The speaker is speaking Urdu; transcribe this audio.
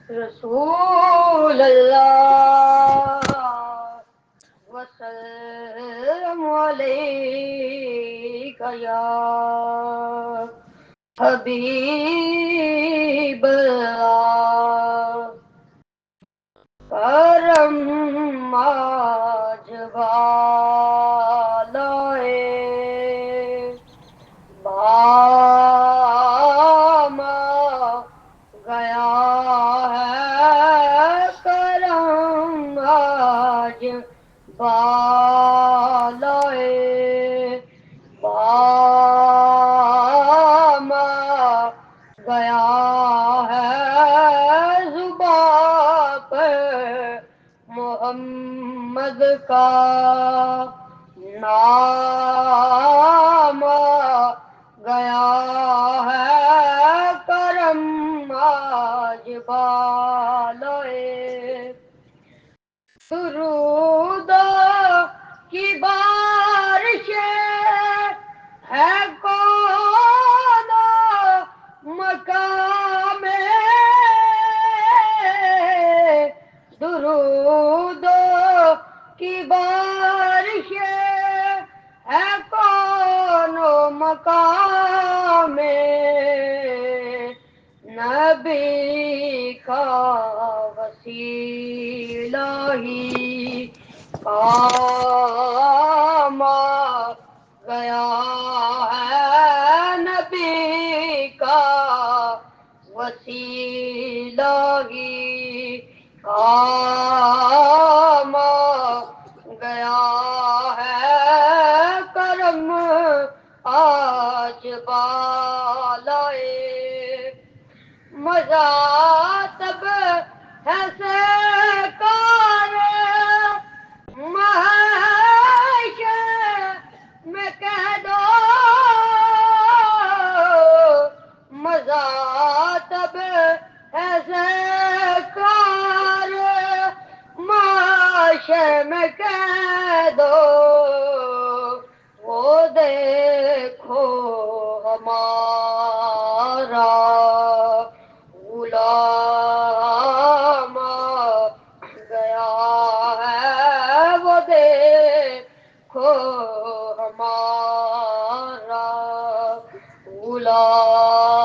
رسول اللہ وسلم علیک یا حبیب اللہ کرم آج بالائے بام گیا ہے کرم آج بالائے بام گیا ہے زباں پر محمد کا نام گیا ہے کرم آج بالائے درود کی بارش ہے کون مقام درود کی بارش ہے کون مقام نبی کا وسیلہ ہی کام گیا ہے نبی کا وسیلہ ہی کام گیا ہے کرم آج بالائے مزہ تب ہے سرکار محشر میں کہہ دو مزہ تب ہے سرکار محشر میں کہہ دو وہ دیکھو ہمارا غلام گیا ہے وہ دیکھو ہمارا غلام